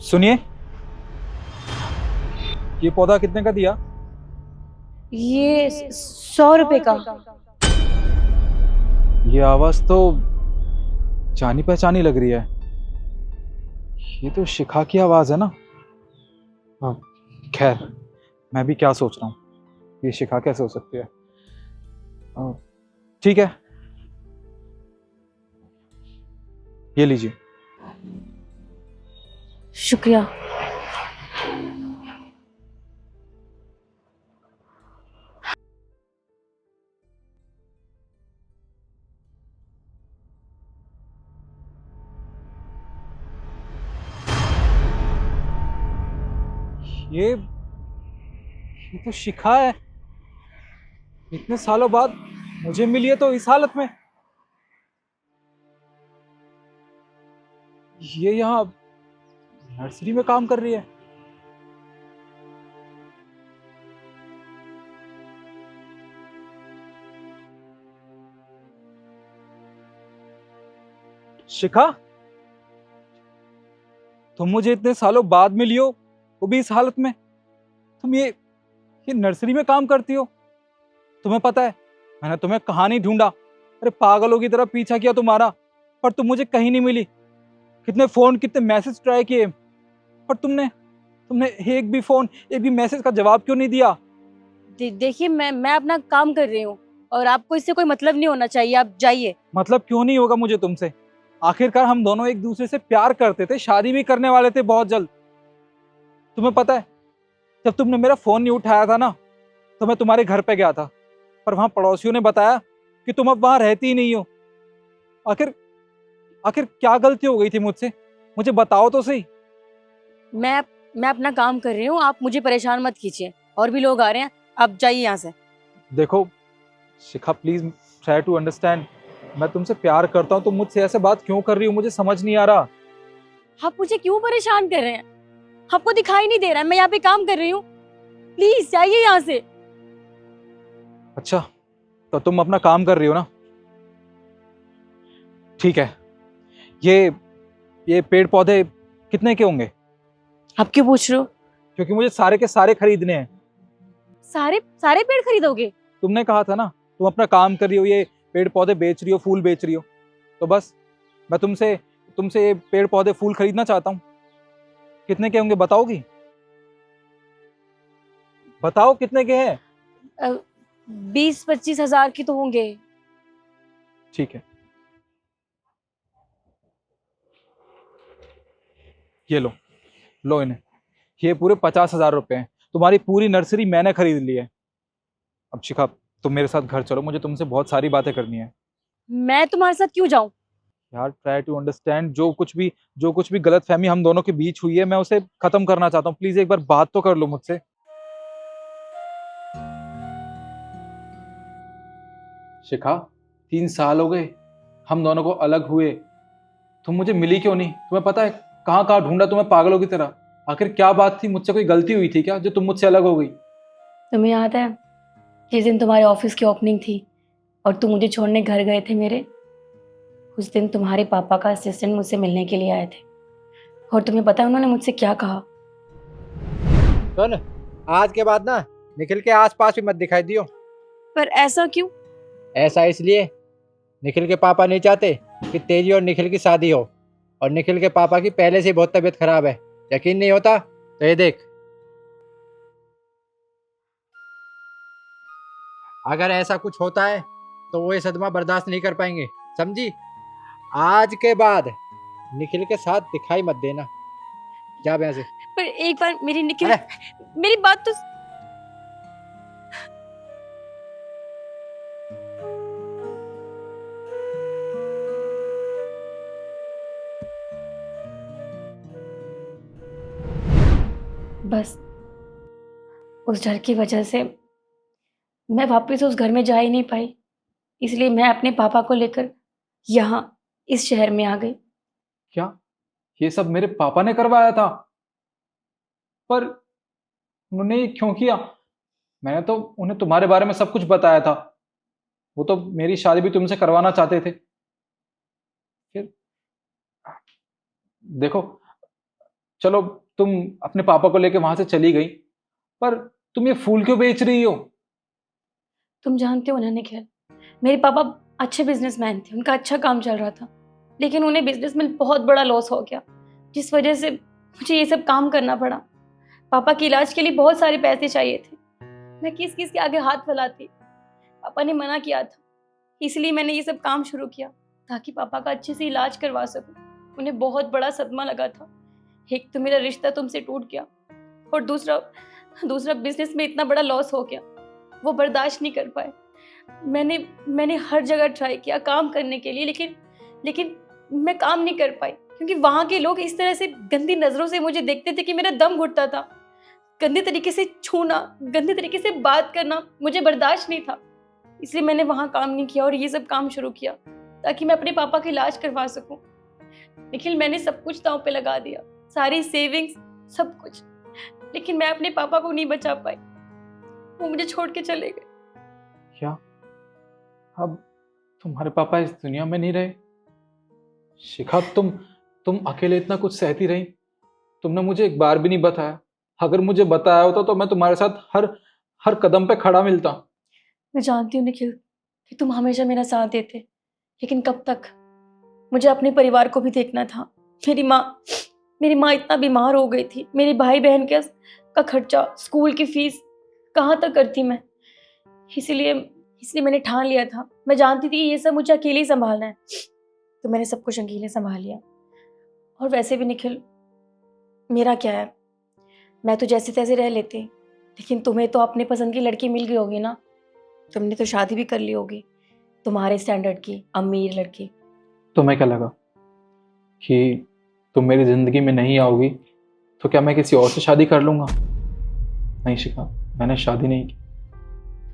सुनिए, ये पौधा कितने का दिया? ये 100 रुपए का। ये आवाज तो जानी पहचानी लग रही है। ये तो शिखा की आवाज है ना। हाँ, खैर, मैं भी क्या सोच रहा हूँ, ये शिखा कैसे हो सकती है। ठीक है, ये लीजिए। शुक्रिया। ये तो शिखा है। इतने सालों बाद मुझे मिली है तो इस हालत में। ये यहाँ नर्सरी में काम कर रही है। शिखा, तुम मुझे इतने सालों बाद मिली हो, वो भी इस हालत में। तुम ये नर्सरी में काम करती हो। तुम्हें पता है, मैंने तुम्हें कहाँ नहीं ढूंढा। अरे पागलों की तरह पीछा किया तुम्हारा, पर तुम मुझे कहीं नहीं मिली। कितने फोन, कितने मैसेज ट्राई किए, पर तुमने तुमने एक भी फोन, एक भी मैसेज का जवाब क्यों नहीं दिया? देखिए, मैं अपना काम कर रही हूँ और आपको इससे कोई मतलब नहीं होना चाहिए। आप जाइए। मतलब क्यों नहीं होगा मुझे तुमसे? आखिरकार हम दोनों एक दूसरे से प्यार करते थे, शादी भी करने वाले थे बहुत जल्द। तुम्हें पता है, जब तुमने मेरा फोन नहीं उठाया था ना, तो मैं तुम्हारे घर पे गया था, पर वहां पड़ोसियों ने बताया कि तुम अब वहां रहती ही नहीं हो। आखिर आखिर क्या गलती हो गई थी मुझसे? मुझे बताओ तो सही। मैं मैं अपना काम कर रही हूँ, आप मुझे परेशान मत कीजिए। और भी लोग आ रहे हैं, आप जाइए यहाँ से। देखो शिखा, प्लीज ट्राई टू अंडरस्टैंड। मैं तुमसे प्यार करता हूँ, तुम मुझसे ऐसे बात क्यों कर रही हो? मुझे समझ नहीं आ रहा। आप मुझे क्यों परेशान कर रहे हैं? आपको दिखाई नहीं दे रहा है मैं यहाँ पे काम कर रही हूँ? प्लीज जाइए यहाँ से। अच्छा, तो तुम अपना काम कर रही हो ना? ठीक है। ये ये पेड़ पौधे कितने के होंगे? आप क्यों पूछ रहे हो? क्योंकि मुझे सारे के सारे खरीदने हैं। सारे सारे पेड़ खरीदोगे? तुमने कहा था ना, तुम अपना काम कर रही हो, ये पेड़ पौधे बेच रही हो, फूल बेच रही हो, तो बस मैं तुमसे तुमसे ये पेड़ पौधे फूल खरीदना चाहता हूँ। कितने के होंगे, बताओगी? बताओ कितने के हैं। 20-25 हजार की तो होंगे। ठीक है, ये लो, लो इन्हें। ये पूरे 50,000 रुपए हैं। तुम्हारी पूरी नर्सरी मैंने खरीद ली है। अब शिखा, तुम मेरे साथ घर चलो, मुझे तुमसे बहुत सारी बातें करनी है। मैं तुम्हारे साथ क्यों जाऊं? यार ट्राई टू अंडरस्टैंड। जो कुछ भी गलत फहमी हम दोनों के बीच हुई है, मैं उसे खत्म करना चाहता हूँ। प्लीज एक बार बात तो कर लो मुझसे। शिखा, 3 साल हो गए हम दोनों को अलग हुए। तुम मुझे मिली क्यों नहीं? तुम्हें पता है कहाँ कहाँ ढूंढा तुम्हें पागलों की तरह। आखिर क्या बात थी? मुझसे कोई गलती हुई थी क्या, जो तुम मुझसे अलग हो गई? तुम्हें याद है जिस दिन तुम्हारे ऑफिस की ओपनिंग थी और तुम मुझे छोड़ने घर गए थे मेरे? उस दिन तुम्हारे पापा का असिस्टेंट मुझसे मिलने के लिए आए थे और तुम्हें पता है उन्होंने मुझसे क्या कहा? सुन, आज के बाद ना निखिल के आसपास भी मत दिखाई दियो। पर ऐसा क्यों? ऐसा इसलिए, निखिल के पापा नहीं चाहते कि तेरी और निखिल की शादी हो। और निखिल के पापा की पहले से ही बहुत तबीयत खराब है। यकीन नहीं होता तो ये देख। अगर ऐसा कुछ होता है तो वो ये सदमा बर्दाश्त नहीं कर पाएंगे, समझी? आज के बाद निखिल के साथ दिखाई मत देना। जा यहाँ से। पर एक बार मेरी निखिल, अरे मेरी बात तो। बस उस डर की वजह से मैं वापस उस घर में जा ही नहीं पाई। इसलिए मैं अपने पापा को लेकर यहाँ इस शहर में आ गई। क्या ये सब मेरे पापा ने करवाया था? पर उन्होंने ये क्यों किया? मैंने तो उन्हें तुम्हारे बारे में सब कुछ बताया था। वो तो मेरी शादी भी तुमसे करवाना चाहते थे। फिर देखो, चलो तुम अपने पापा को लेके वहां से चली गई, पर तुम ये फूल क्यों बेच रही हो? तुम जानते हो ना निखिल, मेरे पापा अच्छे बिजनेसमैन थे, उनका अच्छा काम चल रहा था, लेकिन उन्हें बिजनेस में बहुत बड़ा लॉस हो गया, जिस वजह से मुझे ये सब काम करना पड़ा। पापा के इलाज के लिए बहुत सारे पैसे चाहिए थे, मैं किस किस के आगे हाथ फैलाती। पापा ने मना किया था, इसलिए मैंने ये सब काम शुरू किया ताकि पापा का अच्छे से इलाज करवा सकूं। उन्हें बहुत बड़ा सदमा लगा था, एक तो मेरा रिश्ता तुमसे टूट गया, और दूसरा दूसरा बिजनेस में इतना बड़ा लॉस हो गया, वो बर्दाश्त नहीं कर पाए। मैंने हर जगह ट्राई किया काम करने के लिए, लेकिन मैं काम नहीं कर पाई, क्योंकि वहाँ के लोग इस तरह से गंदी नज़रों से मुझे देखते थे कि मेरा दम घुटता था। गंदे तरीके से छूना, गंदे तरीके से बात करना मुझे बर्दाश्त नहीं था, इसलिए मैंने वहाँ काम नहीं किया और ये सब काम शुरू किया ताकि मैं अपने पापा का इलाज करवा सकूं। निखिल, मैंने सब कुछ दांव पे लगा दिया, सारी सेविंग्स, सब कुछ, लेकिन मैं अपने पापा को नहीं बचा पाई, वो मुझे छोड़ के चले गए। क्या अब तुम्हारे पापा इस दुनिया में नहीं रहे? शिखा, तुम अकेले इतना कुछ सहती रही, तुमने मुझे एक बार भी नहीं बताया। अगर मुझे बताया होता तो मैं तुम्हारे साथ हर हर कदम पे खड़ा मिलता। मैं जानती हूँ निखिल कि तुम हमेशा मेरा साथ देते, लेकिन कब तक? मुझे अपने परिवार को भी देखना था। मेरी माँ इतना बीमार हो गई थी, मेरे भाई बहन का खर्चा, स्कूल की फीस कहाँ तक करती मैं। इसलिए मैंने ठान लिया था, मैं जानती थी ये सब मुझे अकेले ही संभालना है, तो मैंने सब कुछ अकेले संभाल लिया। और वैसे भी निखिल, मेरा क्या है, मैं तो जैसे तैसे रह लेती, लेकिन तुम्हें तो अपने पसंद की लड़की मिल गई होगी ना। तुमने तो शादी भी कर ली होगी, तुम्हारे स्टैंडर्ड की अमीर लड़की। तुम्हें क्या लगा कि तुम मेरी जिंदगी में नहीं आओगी तो क्या मैं किसी और से शादी कर लूंगा? नहीं शिखा, मैंने शादी नहीं की।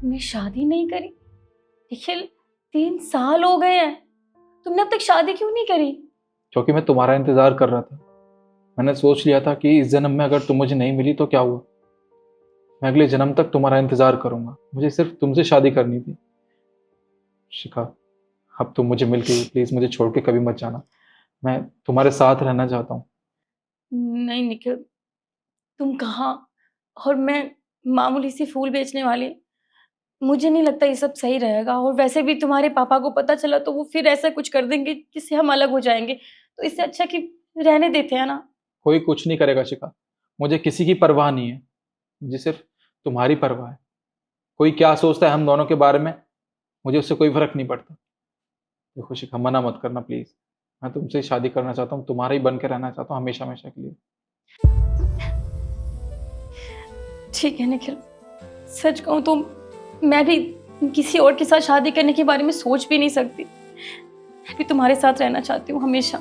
तुमने शादी नहीं करी? निखिल, 3 साल हो गए हैं, तुमने अब तक शादी क्यों नहीं करी? क्योंकि मैं तुम्हारा इंतजार कर रहा था। मैंने सोच लिया था कि इस जन्म में अगर तुम मुझे नहीं मिली तो क्या हुआ, मैं अगले जन्म तक तुम्हारा इंतजार करूंगा। मुझे सिर्फ तुमसे शादी करनी थी। शिखा, अब तुम मुझे मिल गई, प्लीज मुझे छोड़ के कभी मत जाना, मैं तुम्हारे साथ रहना चाहता हूँ। नहीं निखिल, तुम कहाँ, और मैं मामूली सी फूल बेचने वाली, मुझे नहीं लगता ये सब सही रहेगा। और वैसे भी तुम्हारे पापा को पता चला तो वो फिर ऐसा कुछ कर देंगे जिससे हम अलग हो जाएंगे, तो इससे अच्छा कि रहने देते हैं ना। कोई कुछ नहीं करेगा शिखा, मुझे किसी की परवाह नहीं है, मुझे सिर्फ तुम्हारी परवाह है। कोई क्या सोचता है हम दोनों के बारे में, मुझे उससे कोई फर्क नहीं पड़ता। देखो शिखा, मना मत करना प्लीज, मैं तुमसे ही शादी करना चाहता हूँ, तुम्हारा ही बन के रहना चाहता हूँ हमेशा हमेशा के लिए। ठीक है निखिल, सच कहूँ तो मैं भी किसी और के साथ शादी करने के बारे में सोच भी नहीं सकती। मैं भी तुम्हारे साथ रहना चाहती हूँ हमेशा।